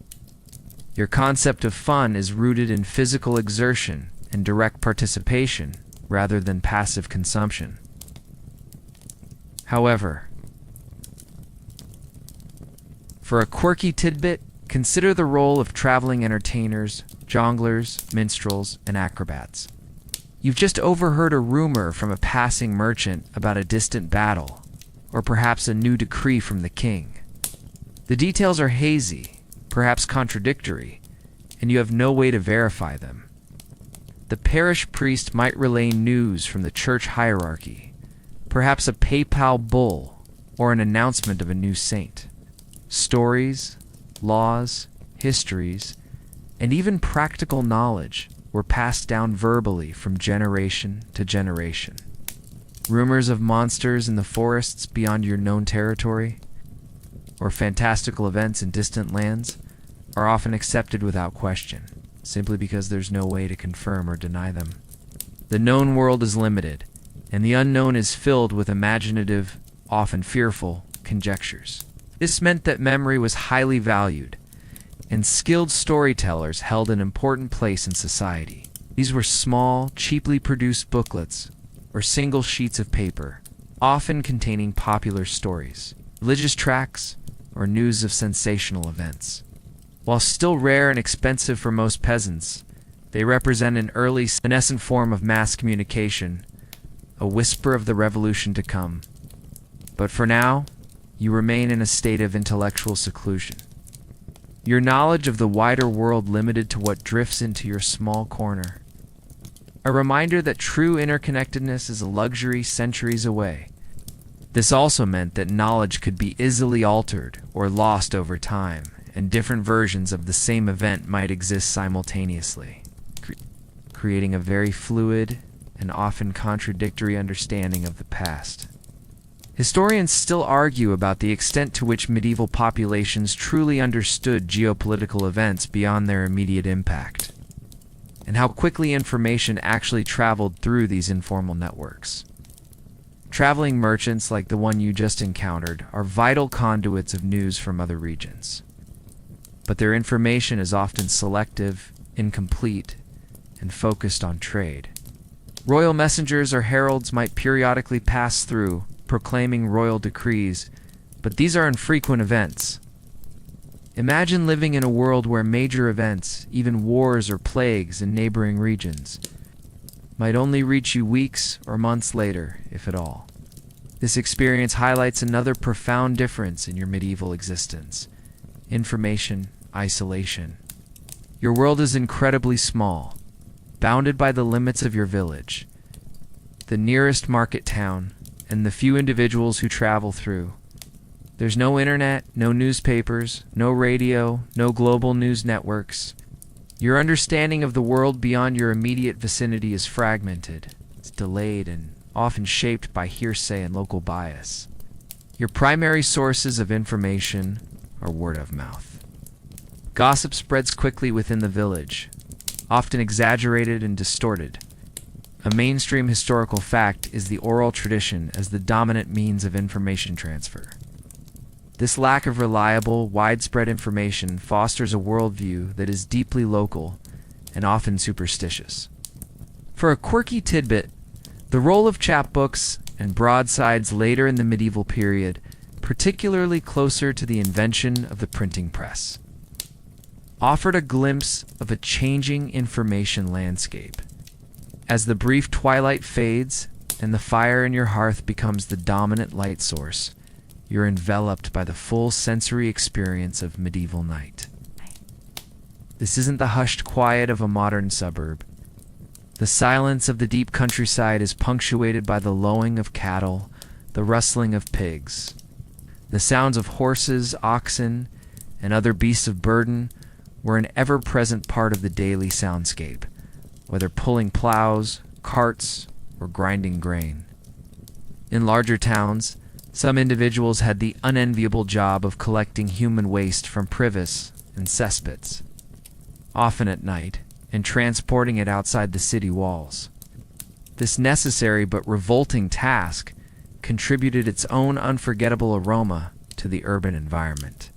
Your concept of fun is rooted in physical exertion and direct participation rather than passive consumption. However, for a quirky tidbit, consider the role of traveling entertainers, jongleurs, minstrels, and acrobats. You've just overheard a rumor from a passing merchant about a distant battle, or perhaps a new decree from the king. The details are hazy, perhaps contradictory, and you have no way to verify them. The parish priest might relay news from the church hierarchy, perhaps a papal bull or an announcement of a new saint. Stories, laws, histories, and even practical knowledge were passed down verbally from generation to generation. Rumors of monsters in the forests beyond your known territory, or fantastical events in distant lands, are often accepted without question, simply because there's no way to confirm or deny them. The known world is limited, and the unknown is filled with imaginative, often fearful, conjectures. This meant that memory was highly valued, and skilled storytellers held an important place in society. These were small, cheaply produced booklets or single sheets of paper, often containing popular stories, religious tracts, or news of sensational events. While still rare and expensive for most peasants, they represent an early, senescent form of mass communication, a whisper of the revolution to come. But for now, you remain in a state of intellectual seclusion. Your knowledge of the wider world limited to what drifts into your small corner. A reminder that true interconnectedness is a luxury centuries away. This also meant that knowledge could be easily altered or lost over time, and different versions of the same event might exist simultaneously, creating a very fluid and often contradictory understanding of the past. Historians still argue about the extent to which medieval populations truly understood geopolitical events beyond their immediate impact, and how quickly information actually traveled through these informal networks. Traveling merchants like the one you just encountered are vital conduits of news from other regions, but their information is often selective, incomplete, and focused on trade. Royal messengers or heralds might periodically pass through, proclaiming royal decrees, but these are infrequent events. Imagine living in a world where major events, even wars or plagues in neighboring regions, might only reach you weeks or months later, if at all. This experience highlights another profound difference in your medieval existence: information isolation. Your world is incredibly small, bounded by the limits of your village, the nearest market town, and the few individuals who travel through. There's no internet, no newspapers, no radio, no global news networks. Your understanding of the world beyond your immediate vicinity is fragmented, it's delayed, and often shaped by hearsay and local bias. Your primary sources of information are word of mouth. Gossip spreads quickly within the village, often exaggerated and distorted. A mainstream historical fact is the oral tradition as the dominant means of information transfer. This lack of reliable, widespread information fosters a worldview that is deeply local and often superstitious. For a quirky tidbit, the role of chapbooks and broadsides later in the medieval period, particularly closer to the invention of the printing press, offered a glimpse of a changing information landscape. As the brief twilight fades and the fire in your hearth becomes the dominant light source, you're enveloped by the full sensory experience of medieval night. This isn't the hushed quiet of a modern suburb. The silence of the deep countryside is punctuated by the lowing of cattle, the rustling of pigs, the sounds of horses, oxen, and other beasts of burden were an ever-present part of the daily soundscape, whether pulling plows, carts, or grinding grain. In larger towns, some individuals had the unenviable job of collecting human waste from privis and cesspits, often at night, and transporting it outside the city walls. This necessary but revolting task contributed its own unforgettable aroma to the urban environment.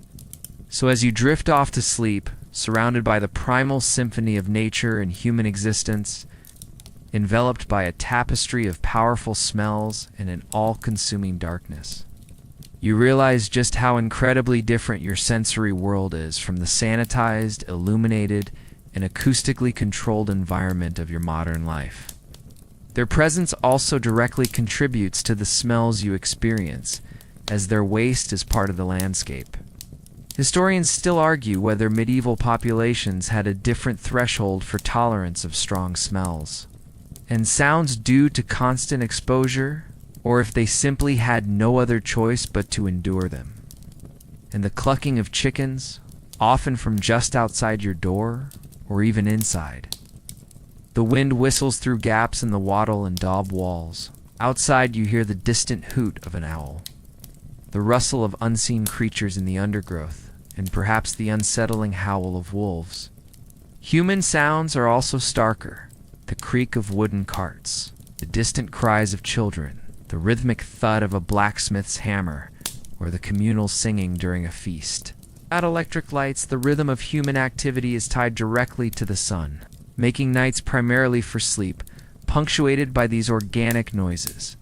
So as you drift off to sleep, surrounded by the primal symphony of nature and human existence, enveloped by a tapestry of powerful smells and an all-consuming darkness, you realize just how incredibly different your sensory world is from the sanitized, illuminated, and acoustically controlled environment of your modern life. Their presence also directly contributes to the smells you experience, as their waste is part of the landscape. Historians still argue whether medieval populations had a different threshold for tolerance of strong smells and sounds due to constant exposure, or if they simply had no other choice but to endure them. And the clucking of chickens, often from just outside your door, or even inside. The wind whistles through gaps in the wattle and daub walls. Outside you hear the distant hoot of an owl, the rustle of unseen creatures in the undergrowth, and perhaps the unsettling howl of wolves. Human sounds are also starker. The creak of wooden carts, the distant cries of children, the rhythmic thud of a blacksmith's hammer, or the communal singing during a feast. At electric lights, the rhythm of human activity is tied directly to the sun, making nights primarily for sleep, punctuated by these organic noises.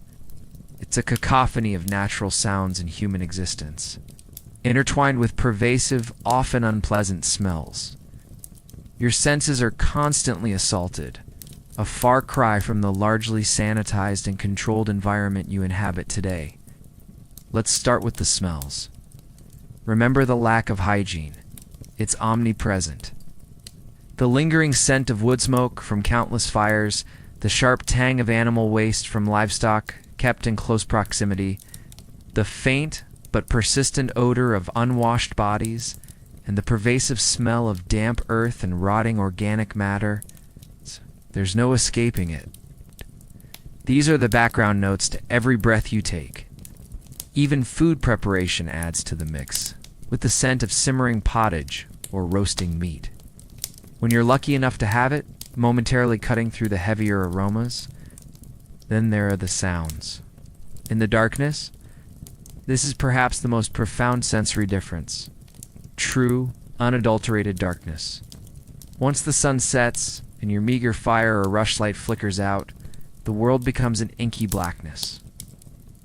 It's a cacophony of natural sounds in human existence, intertwined with pervasive, often unpleasant smells. Your senses are constantly assaulted, a far cry from the largely sanitized and controlled environment you inhabit today. Let's start with the smells. Remember the lack of hygiene. It's omnipresent. The lingering scent of wood smoke from countless fires, the sharp tang of animal waste from livestock kept in close proximity, the faint but persistent odor of unwashed bodies, and the pervasive smell of damp earth and rotting organic matter. There's no escaping it. These are the background notes to every breath you take. Even food preparation adds to the mix, with the scent of simmering pottage or roasting meat. When you're lucky enough to have it, momentarily cutting through the heavier aromas, then there are the sounds. In the darkness, this is perhaps the most profound sensory difference. True, unadulterated darkness. Once the sun sets and your meager fire or rushlight flickers out, the world becomes an inky blackness.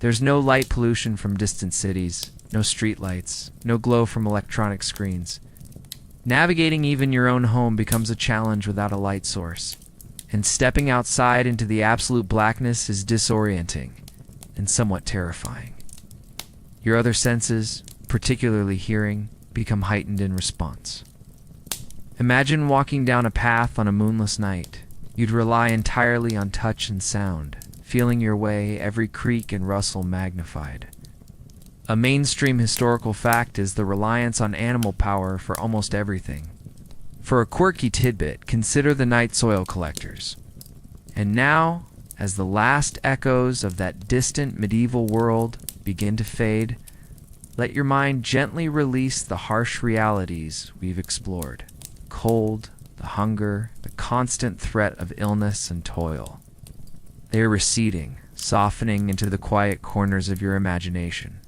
There's no light pollution from distant cities, no streetlights, no glow from electronic screens. Navigating even your own home becomes a challenge without a light source, and stepping outside into the absolute blackness is disorienting and somewhat terrifying. Your other senses, particularly hearing, become heightened in response. Imagine walking down a path on a moonless night. You'd rely entirely on touch and sound, feeling your way, every creak and rustle magnified. A mainstream historical fact is the reliance on animal power for almost everything. For a quirky tidbit, consider the night soil collectors. And now, as the last echoes of that distant medieval world begin to fade, let your mind gently release the harsh realities we've explored. Cold, the hunger, the constant threat of illness and toil. They are receding, softening into the quiet corners of your imagination.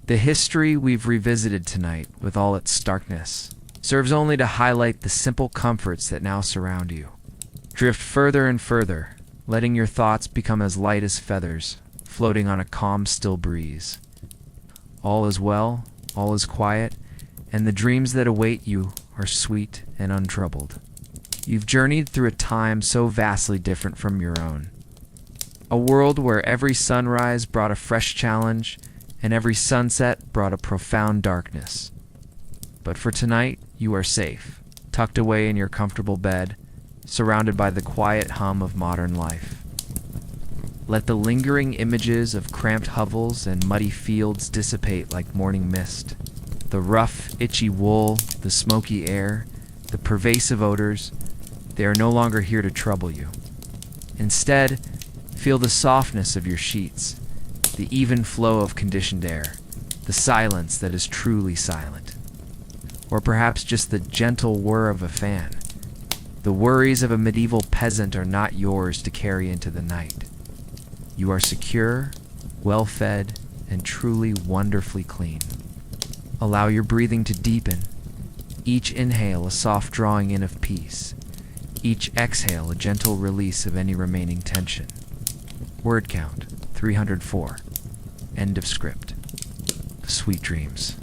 The history we've revisited tonight, with all its starkness, serves only to highlight the simple comforts that now surround you. Drift further and further, letting your thoughts become as light as feathers, floating on a calm, still breeze. All is well, all is quiet, and the dreams that await you are sweet and untroubled. You've journeyed through a time so vastly different from your own. A world where every sunrise brought a fresh challenge, and every sunset brought a profound darkness. But for tonight, you are safe, tucked away in your comfortable bed, surrounded by the quiet hum of modern life. Let the lingering images of cramped hovels and muddy fields dissipate like morning mist. The rough, itchy wool, the smoky air, the pervasive odors, they are no longer here to trouble you. Instead, feel the softness of your sheets, the even flow of conditioned air, the silence that is truly silent. Or perhaps just the gentle whir of a fan. The worries of a medieval peasant are not yours to carry into the night. You are secure, well-fed, and truly wonderfully clean. Allow your breathing to deepen. Each inhale a soft drawing in of peace. Each exhale a gentle release of any remaining tension. Word count 304. End of script. Sweet dreams.